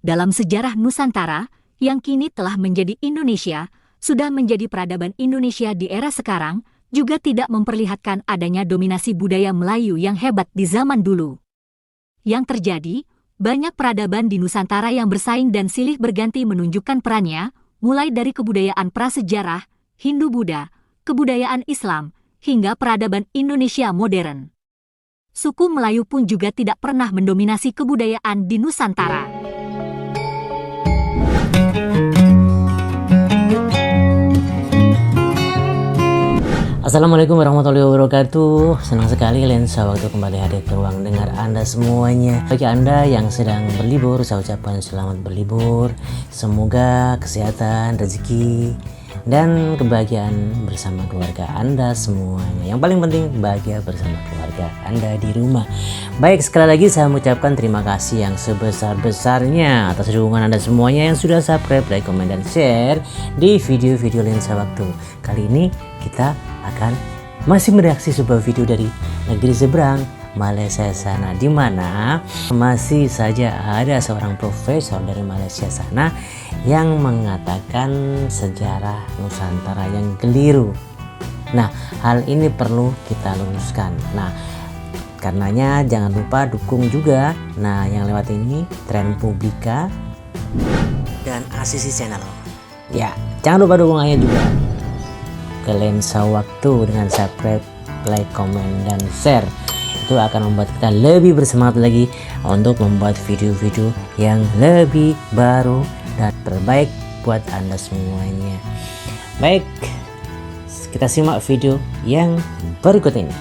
Dalam sejarah Nusantara, yang kini telah menjadi Indonesia, sudah menjadi peradaban Indonesia di era sekarang, juga tidak memperlihatkan adanya dominasi budaya Melayu yang hebat di zaman dulu. Yang terjadi, banyak peradaban di Nusantara yang bersaing dan silih berganti menunjukkan perannya, mulai dari kebudayaan prasejarah, Hindu-Buddha, kebudayaan Islam, hingga peradaban Indonesia modern. Suku Melayu pun juga tidak pernah mendominasi kebudayaan di Nusantara. Assalamualaikum warahmatullahi wabarakatuh. Senang sekali Lensa waktu kembali hadir ke ruang dengar Anda semuanya. Bagi Anda yang sedang berlibur, saya ucapkan selamat berlibur. Semoga kesehatan, rezeki, dan kebahagiaan bersama keluarga Anda semuanya. Yang paling penting bahagia bersama keluarga Anda di rumah. Baik, sekali lagi saya mengucapkan terima kasih yang sebesar-besarnya atas dukungan Anda semuanya yang sudah subscribe, like, komen, dan share di video-video Lensa Waktu. Kali ini kita akan masih mereaksi sebuah video dari negeri seberang, Malaysia sana, di mana masih saja ada seorang profesor dari Malaysia sana yang mengatakan sejarah Nusantara yang keliru. Nah, hal ini perlu kita luruskan. Nah, karenanya jangan lupa dukung juga. Nah, yang lewat ini Tren Publika dan ACC Channel. Ya, jangan lupa dukungannya juga ke Lensa Waktu dengan subscribe, like, komen, dan share. Itu akan membuat kita lebih bersemangat lagi untuk membuat video-video yang lebih baru dan terbaik buat Anda semuanya. Baik, kita simak video yang berikut ini.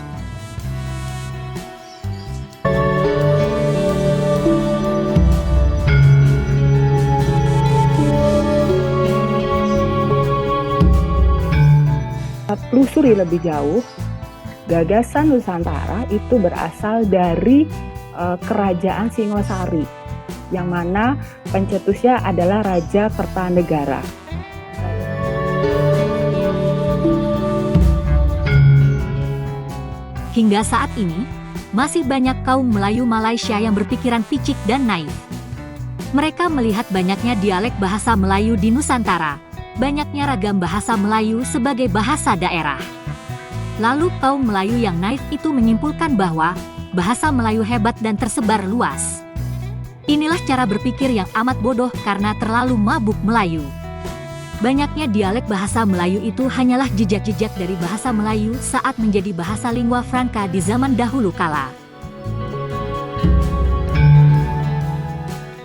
Telusuri lebih jauh, gagasan Nusantara itu berasal dari kerajaan Singosari, yang mana pencetusnya adalah Raja Kertanegara. Hingga saat ini, masih banyak kaum Melayu Malaysia yang berpikiran picik dan naif. Mereka melihat banyaknya dialek bahasa Melayu di Nusantara, banyaknya ragam bahasa Melayu sebagai bahasa daerah. Lalu kaum Melayu yang naif itu menyimpulkan bahwa bahasa Melayu hebat dan tersebar luas. Inilah cara berpikir yang amat bodoh karena terlalu mabuk Melayu. Banyaknya dialek bahasa Melayu itu hanyalah jejak-jejak dari bahasa Melayu saat menjadi bahasa lingua franca di zaman dahulu kala.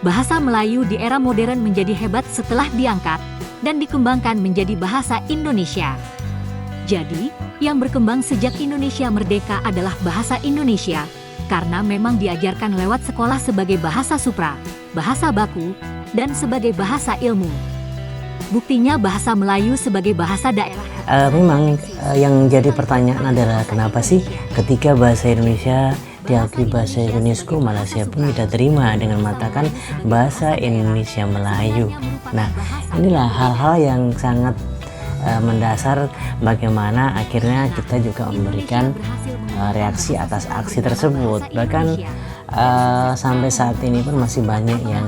Bahasa Melayu di era modern menjadi hebat setelah diangkat dan dikembangkan menjadi bahasa Indonesia. Jadi, yang berkembang sejak Indonesia merdeka adalah bahasa Indonesia, karena memang diajarkan lewat sekolah sebagai bahasa supra, bahasa baku, dan sebagai bahasa ilmu. Buktinya bahasa Melayu sebagai bahasa daerah. Memang yang jadi pertanyaan adalah kenapa sih ketika bahasa Indonesia diakui bahasa UNESCO, Malaysia pun tidak terima dengan mengatakan bahasa Indonesia Melayu. Nah, inilah hal-hal yang sangat mendasar bagaimana akhirnya kita juga memberikan reaksi atas aksi tersebut. Bahkan sampai saat ini pun masih banyak yang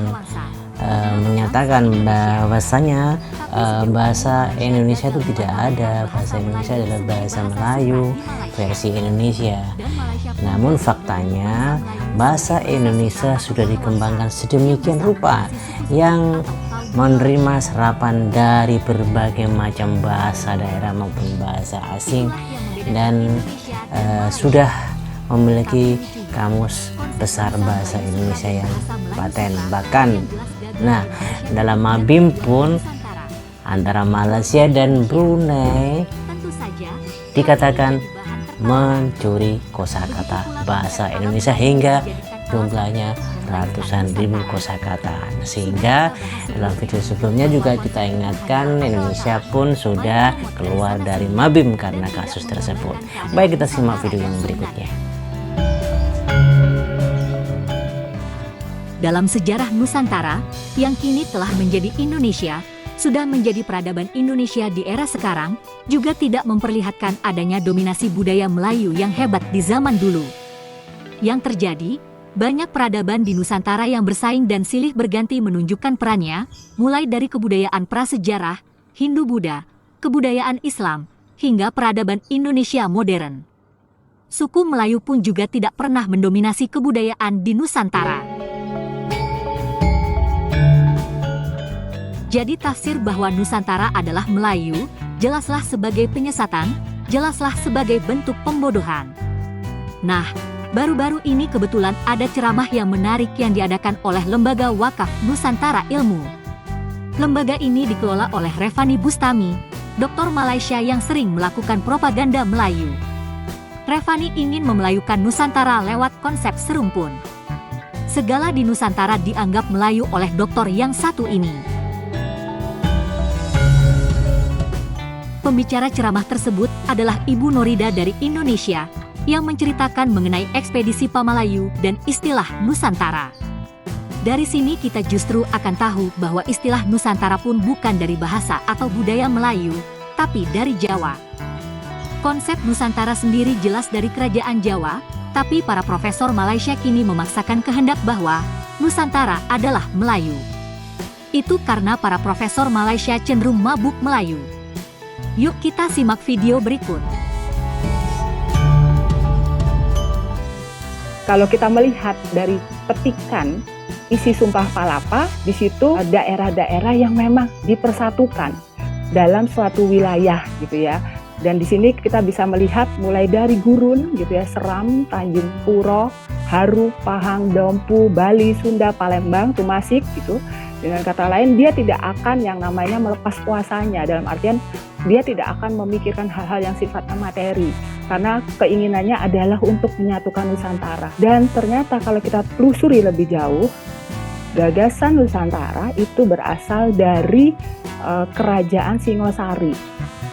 menyatakan bahwasanya bahasa Indonesia itu tidak ada. Bahasa Indonesia adalah bahasa Melayu versi Indonesia. Namun faktanya bahasa Indonesia sudah dikembangkan sedemikian rupa yang menerima serapan dari berbagai macam bahasa daerah maupun bahasa asing, dan sudah memiliki kamus besar bahasa Indonesia yang paten. Bahkan dalam Mabim pun antara Malaysia dan Brunei dikatakan mencuri kosakata bahasa Indonesia hingga jumlahnya ratusan ribu kosakata. Sehingga dalam video sebelumnya juga kita ingatkan Indonesia pun sudah keluar dari Mabim karena kasus tersebut. Baik, kita simak video yang berikutnya. Dalam sejarah Nusantara, yang kini telah menjadi Indonesia, sudah menjadi peradaban Indonesia di era sekarang, juga tidak memperlihatkan adanya dominasi budaya Melayu yang hebat di zaman dulu. Yang terjadi, Banyak peradaban di Nusantara yang bersaing dan silih berganti menunjukkan perannya, mulai dari kebudayaan prasejarah, Hindu-Buddha, kebudayaan Islam, hingga peradaban Indonesia modern. Suku Melayu pun juga tidak pernah mendominasi kebudayaan di Nusantara. Jadi tafsir bahwa Nusantara adalah Melayu, jelaslah sebagai penyesatan, jelaslah sebagai bentuk pembodohan. Nah, baru-baru ini kebetulan ada ceramah yang menarik yang diadakan oleh Lembaga Wakaf Nusantara Ilmu. Lembaga ini dikelola oleh Revani Bustami, doktor Malaysia yang sering melakukan propaganda Melayu. Revani ingin memelayukan Nusantara lewat konsep serumpun. Segala di Nusantara dianggap Melayu oleh doktor yang satu ini. Pembicara ceramah tersebut adalah Ibu Norida dari Indonesia yang menceritakan mengenai ekspedisi Pamalayu dan istilah Nusantara. Dari sini kita justru akan tahu bahwa istilah Nusantara pun bukan dari bahasa atau budaya Melayu, tapi dari Jawa. Konsep Nusantara sendiri jelas dari kerajaan Jawa, tapi para profesor Malaysia kini memaksakan kehendak bahwa Nusantara adalah Melayu. Itu karena para profesor Malaysia cenderung mabuk Melayu. Yuk kita simak video berikut. Kalau kita melihat dari petikan isi Sumpah Palapa, di situ daerah-daerah yang memang dipersatukan dalam suatu wilayah gitu ya. Dan di sini kita bisa melihat mulai dari Gurun gitu ya, Seram, Tanjung Puro, Haru, Pahang, Dompu, Bali, Sunda, Palembang, Tumasik gitu. Dengan kata lain, dia tidak akan yang namanya melepas kuasanya, dalam artian dia tidak akan memikirkan hal-hal yang sifatnya materi, karena keinginannya adalah untuk menyatukan Nusantara. Dan ternyata kalau kita telusuri lebih jauh, gagasan Nusantara itu berasal dari kerajaan Singosari,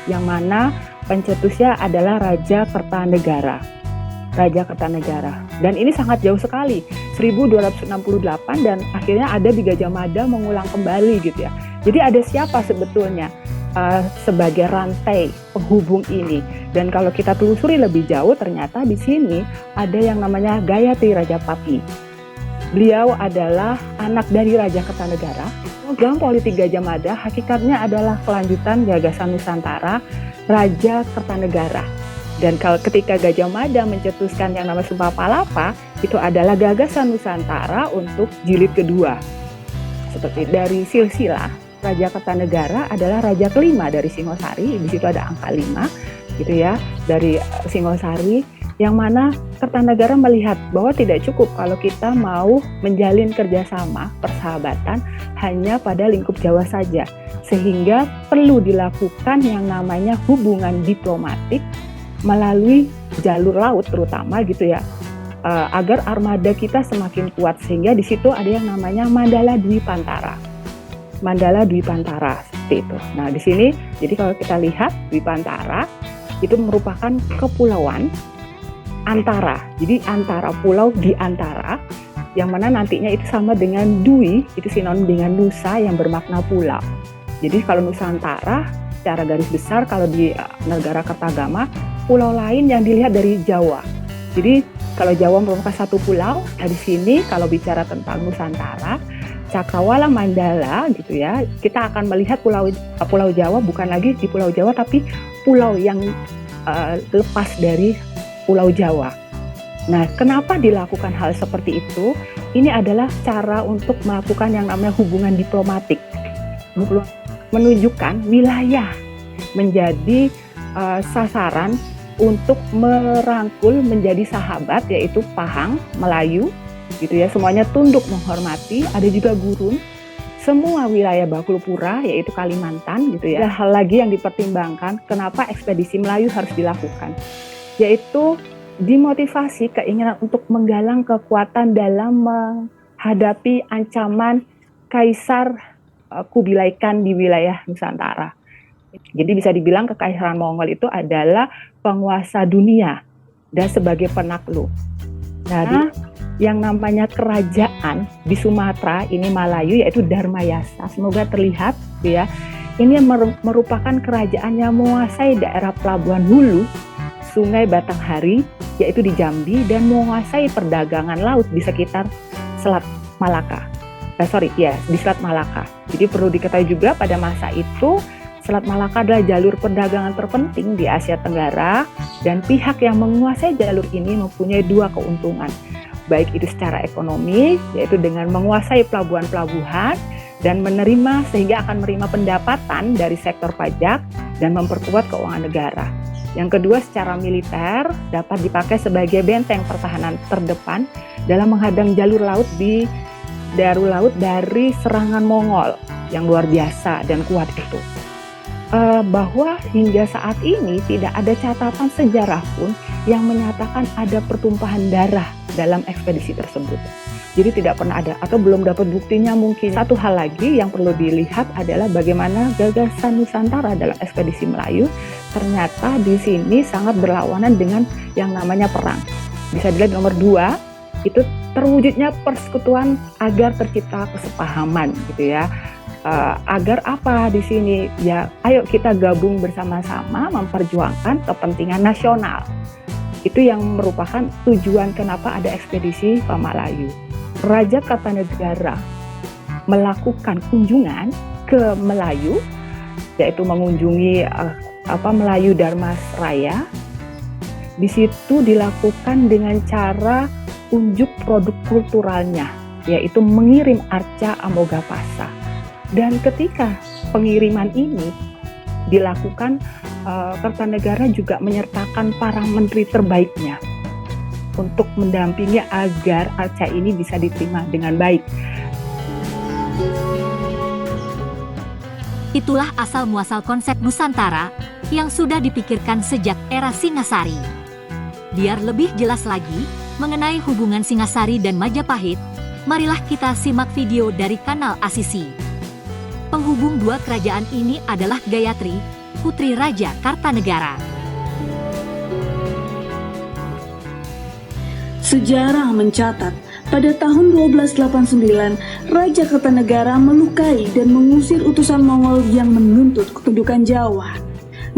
yang mana pencetusnya adalah Raja Kertanegara. Raja Kertanegara. Dan ini sangat jauh sekali, 1268, dan akhirnya ada di Gajah Mada mengulang kembali gitu ya. Jadi ada siapa sebetulnya sebagai rantai penghubung ini? Dan kalau kita telusuri lebih jauh, ternyata di sini ada yang namanya Gayatri Rajapati. Beliau adalah anak dari Raja Kertanegara. Program politik Gajah Mada hakikatnya adalah kelanjutan gagasan Nusantara Raja Kertanegara. Dan kalau ketika Gajah Mada mencetuskan yang namanya Sumpah Palapa, itu adalah gagasan Nusantara untuk jilid kedua. Seperti dari silsilah, Raja Kertanegara adalah raja kelima dari Singosari, di situ ada angka 5 gitu ya, dari Singosari, yang mana Kertanegara melihat bahwa tidak cukup kalau kita mau menjalin kerjasama, persahabatan hanya pada lingkup Jawa saja, sehingga perlu dilakukan yang namanya hubungan diplomatik melalui jalur laut terutama gitu ya, agar armada kita semakin kuat, sehingga di situ ada yang namanya Mandala Dwipantara. Mandala Dwipantara seperti itu. Nah di sini, jadi kalau kita lihat Dwipantara itu merupakan kepulauan antara, jadi antara pulau di antara, yang mana nantinya itu sama dengan Dwi, itu sinonim dengan Nusa yang bermakna pulau. Jadi kalau Nusantara secara garis besar, kalau di negara Kertagama, pulau lain yang dilihat dari Jawa. Jadi kalau Jawa merupakan satu pulau, nah di sini kalau bicara tentang Nusantara, Cakrawala Mandala gitu ya, kita akan melihat pulau Jawa bukan lagi di Pulau Jawa, tapi pulau yang lepas dari Pulau Jawa. Nah, kenapa dilakukan hal seperti itu? Ini adalah cara untuk melakukan yang namanya hubungan diplomatik, menunjukkan wilayah menjadi sasaran untuk merangkul menjadi sahabat, yaitu Pahang, Melayu, gitu ya, semuanya tunduk menghormati. Ada juga Gurun, semua wilayah Bakulpura, yaitu Kalimantan, gitu ya. Ada hal lagi yang dipertimbangkan kenapa ekspedisi Melayu harus dilakukan, yaitu dimotivasi keinginan untuk menggalang kekuatan dalam menghadapi ancaman Kaisar Kubilai Khan di wilayah Nusantara. Jadi bisa dibilang Kekaisaran Mongol itu adalah penguasa dunia dan sebagai penakluk. Nah, yang namanya kerajaan di Sumatera ini Melayu, yaitu Dharmayasa. Semoga terlihat ya. Ini merupakan kerajaan yang menguasai daerah Pelabuhan Hulu Sungai Batanghari, yaitu di Jambi, dan menguasai perdagangan laut di sekitar Selat Malaka. Di Selat Malaka. Jadi perlu diketahui juga pada masa itu Selat Malaka adalah jalur perdagangan terpenting di Asia Tenggara, dan pihak yang menguasai jalur ini mempunyai dua keuntungan, baik itu secara ekonomi, yaitu dengan menguasai pelabuhan-pelabuhan dan sehingga akan menerima pendapatan dari sektor pajak dan memperkuat keuangan negara. Yang kedua, secara militer dapat dipakai sebagai benteng pertahanan terdepan dalam menghadang jalur laut dari serangan Mongol yang luar biasa dan kuat itu. Bahwa hingga saat ini tidak ada catatan sejarah pun yang menyatakan ada pertumpahan darah dalam ekspedisi tersebut. Jadi tidak pernah ada atau belum dapat buktinya mungkin. Satu hal lagi yang perlu dilihat adalah bagaimana gagasan Nusantara dalam ekspedisi Melayu ternyata di sini sangat berlawanan dengan yang namanya perang. Bisa dilihat nomor 2, itu terwujudnya persekutuan agar tercipta kesepahaman gitu ya. Agar apa di sini? Ya, ayo kita gabung bersama-sama memperjuangkan kepentingan nasional. Itu yang merupakan tujuan kenapa ada ekspedisi Pamalayu. Raja Kartanegara melakukan kunjungan ke Melayu, yaitu mengunjungi Melayu Darmasraya. Di situ dilakukan dengan cara unjuk produk kulturalnya, yaitu mengirim arca Amogapasa. Dan ketika pengiriman ini dilakukan, Kartanegara juga menyertakan para menteri terbaiknya untuk mendampingi agar arca ini bisa diterima dengan baik. Itulah asal-muasal konsep Nusantara yang sudah dipikirkan sejak era Singasari. Biar lebih jelas lagi mengenai hubungan Singasari dan Majapahit, marilah kita simak video dari kanal Asisi. Penghubung dua kerajaan ini adalah Gayatri, putri Raja Kartanegara. Sejarah mencatat, pada tahun 1289, Raja Kartanegara melukai dan mengusir utusan Mongol yang menuntut kedudukan Jawa.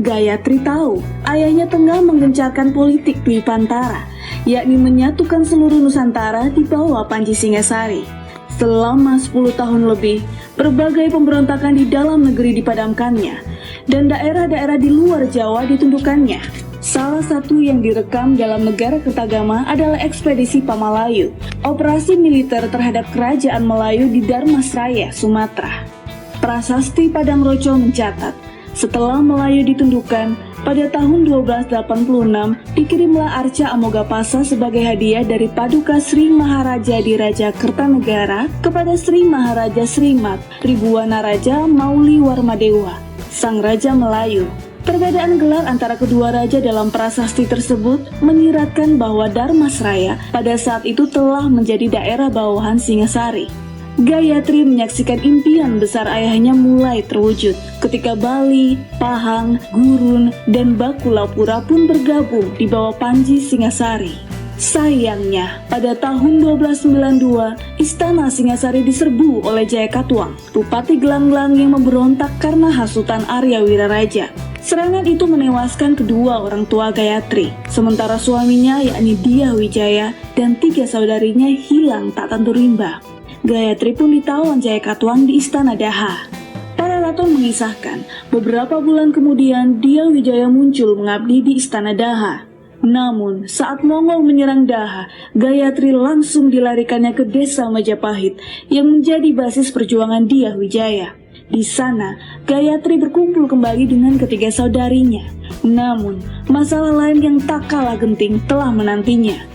Gayatri tahu ayahnya tengah menggencarkan politik Dwi Pantara, yakni menyatukan seluruh Nusantara di bawah Panji Singasari. Selama 10 tahun lebih, berbagai pemberontakan di dalam negeri dipadamkannya, dan daerah-daerah di luar Jawa ditundukkannya. Salah satu yang direkam dalam negara Kertagama adalah ekspedisi Pamalayu, operasi militer terhadap kerajaan Melayu di Darmasraya, Sumatera. Prasasti Padang Roco mencatat, setelah Melayu ditundukkan, pada tahun 1286 dikirimlah arca Amogapasa sebagai hadiah dari Paduka Sri Maharaja di Raja Kertanegara kepada Sri Maharaja Srimat Tribuana Raja Mauli Warmadewa, sang Raja Melayu. Perbedaan gelar antara kedua raja dalam prasasti tersebut menyiratkan bahwa Darmasraya pada saat itu telah menjadi daerah bawahan Singasari. Gayatri menyaksikan impian besar ayahnya mulai terwujud ketika Bali, Pahang, Gurun, dan Bakulapura pun bergabung di bawah Panji Singasari. Sayangnya, pada tahun 1292, Istana Singasari diserbu oleh Jayakatwang, Bupati Gelanggelang yang memberontak karena hasutan Arya Wiraraja. Serangan itu menewaskan kedua orang tua Gayatri, sementara suaminya yakni Dyah Wijaya dan 3 saudarinya hilang tak tentu rimba. Gayatri pun ditawan Jayakatwang di Istana Daha. Para raton mengisahkan, beberapa bulan kemudian Dyah Wijaya muncul mengabdi di Istana Daha. Namun, saat Mongol menyerang Daha, Gayatri langsung dilarikannya ke desa Majapahit yang menjadi basis perjuangan Dyah Wijaya. Di sana, Gayatri berkumpul kembali dengan ketiga saudarinya. Namun, masalah lain yang tak kalah genting telah menantinya.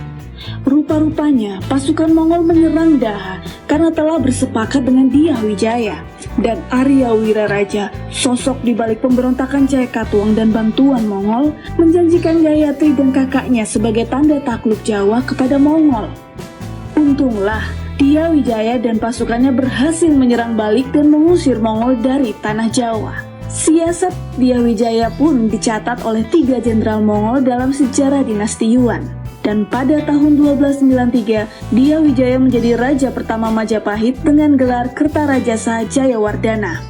Rupa-rupanya pasukan Mongol menyerang Daha karena telah bersepakat dengan Dyah Wijaya dan Arya Wiraraja, sosok di balik pemberontakan Jayakatwang dan bantuan Mongol, menjanjikan Gayatri dan kakaknya sebagai tanda takluk Jawa kepada Mongol. Untunglah Dyah Wijaya dan pasukannya berhasil menyerang balik dan mengusir Mongol dari tanah Jawa. Siasat Dyah Wijaya pun dicatat oleh 3 jenderal Mongol dalam sejarah dinasti Yuan. Dan pada tahun 1293, Dyah Wijaya menjadi raja pertama Majapahit dengan gelar Kertarajasa Jayawardana.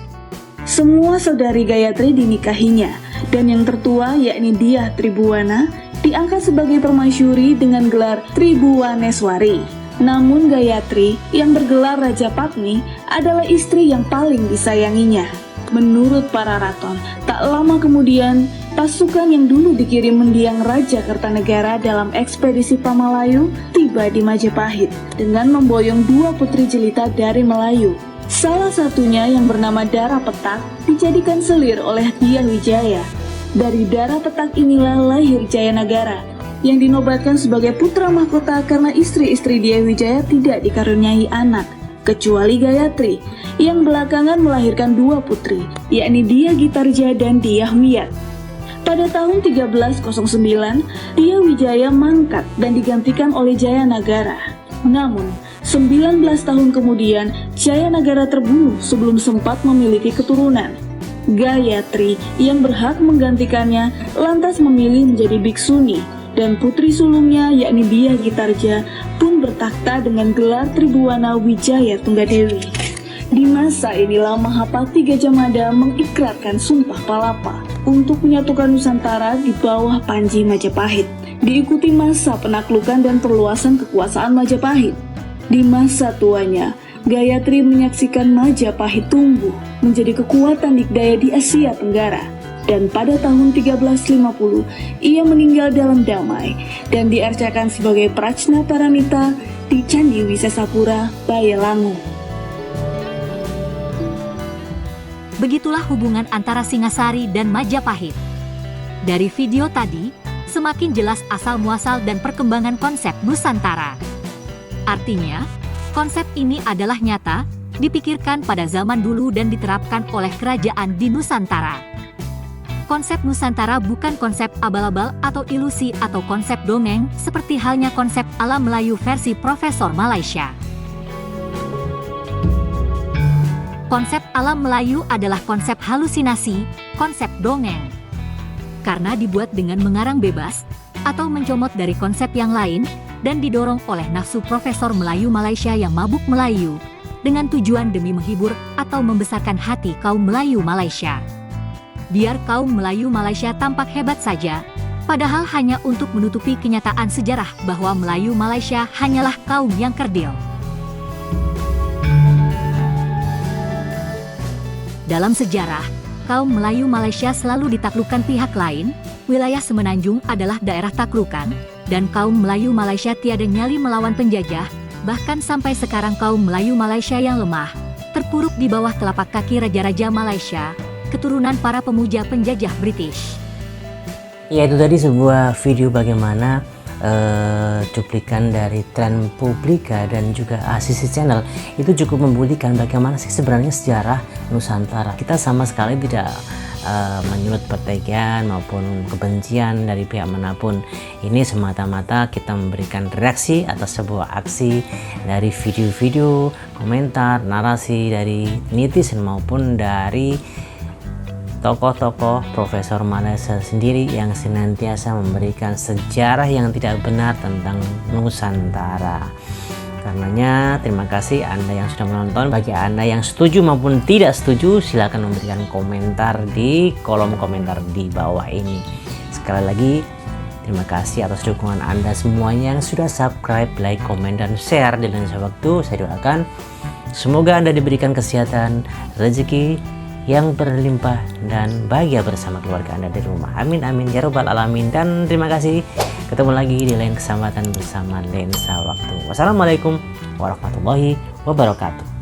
Semua saudari Gayatri dinikahinya, dan yang tertua yakni Dyah Tribuana, diangkat sebagai permasyuri dengan gelar Tribuwaneswari. Namun Gayatri yang bergelar Raja Patni adalah istri yang paling disayanginya. Menurut para raton, tak lama kemudian pasukan yang dulu dikirim mendiang Raja Kertanegara dalam ekspedisi Pamalayu tiba di Majapahit dengan memboyong 2 putri jelita dari Melayu. Salah satunya yang bernama Dara Petak dijadikan selir oleh Dyah Wijaya. Dari Dara Petak inilah lahir Jayanagara yang dinobatkan sebagai putra mahkota karena istri-istri Dyah Wijaya tidak dikaruniai anak, kecuali Gayatri yang belakangan melahirkan 2 putri, yakni Dyah Gitarja dan Dyah Wiyat. Pada tahun 1309, Dyah Wijaya mangkat dan digantikan oleh Jayanagara. Namun, 19 tahun kemudian, Jayanagara terbunuh sebelum sempat memiliki keturunan. Gayatri yang berhak menggantikannya lantas memilih menjadi biksuni, dan putri sulungnya yakni Dyah Gitarja pun bertakhta dengan gelar Tribuwana Wijaya Tunggadewi. Di masa inilah Mahapati Gajah Mada mengikrarkan Sumpah Palapa untuk menyatukan Nusantara di bawah Panji Majapahit, diikuti masa penaklukan dan perluasan kekuasaan Majapahit. Di masa tuanya, Gayatri menyaksikan Majapahit tumbuh menjadi kekuatan dikdaya di Asia Tenggara. Dan pada tahun 1350, ia meninggal dalam damai dan diarcakan sebagai Prajna Paramita di Candi Wisesapura, Bayalangu. Begitulah hubungan antara Singasari dan Majapahit. Dari video tadi, semakin jelas asal-muasal dan perkembangan konsep Nusantara. Artinya, konsep ini adalah nyata, dipikirkan pada zaman dulu dan diterapkan oleh kerajaan di Nusantara. Konsep Nusantara bukan konsep abal-abal atau ilusi atau konsep dongeng seperti halnya konsep alam Melayu versi Profesor Malaysia. Konsep alam Melayu adalah konsep halusinasi, konsep dongeng. Karena dibuat dengan mengarang bebas atau mencomot dari konsep yang lain dan didorong oleh nafsu Profesor Melayu Malaysia yang mabuk Melayu dengan tujuan demi menghibur atau membesarkan hati kaum Melayu Malaysia. Biar kaum Melayu Malaysia tampak hebat saja, padahal hanya untuk menutupi kenyataan sejarah bahwa Melayu Malaysia hanyalah kaum yang kerdil. Dalam sejarah, kaum Melayu Malaysia selalu ditaklukkan pihak lain, wilayah Semenanjung adalah daerah taklukan, dan kaum Melayu Malaysia tiada nyali melawan penjajah, bahkan sampai sekarang kaum Melayu Malaysia yang lemah, terpuruk di bawah telapak kaki raja-raja Malaysia, keturunan para pemuja penjajah British. Ya, itu tadi sebuah video bagaimana cuplikan dari Tren Publika dan juga ACC Channel itu cukup membuktikan bagaimana sih sebenarnya sejarah Nusantara. Kita sama sekali tidak menyulut pertikaian maupun kebencian dari pihak manapun. Ini semata-mata kita memberikan reaksi atas sebuah aksi dari video-video, komentar, narasi dari netizen maupun dari tokoh-tokoh Profesor Malaysia sendiri yang senantiasa memberikan sejarah yang tidak benar tentang Nusantara. Karenanya terima kasih Anda yang sudah menonton. Bagi Anda yang setuju maupun tidak setuju, silakan memberikan komentar di kolom komentar di bawah ini. Sekali lagi terima kasih atas dukungan Anda semuanya yang sudah subscribe, like, komen, dan share. Dan sewaktu saya doakan semoga Anda diberikan kesehatan, rezeki yang berlimpah dan bahagia bersama keluarga Anda di rumah. Amin amin ya robbal alamin. Dan terima kasih. Ketemu lagi di lain kesempatan bersama Lensa Waktu. Wassalamualaikum warahmatullahi wabarakatuh.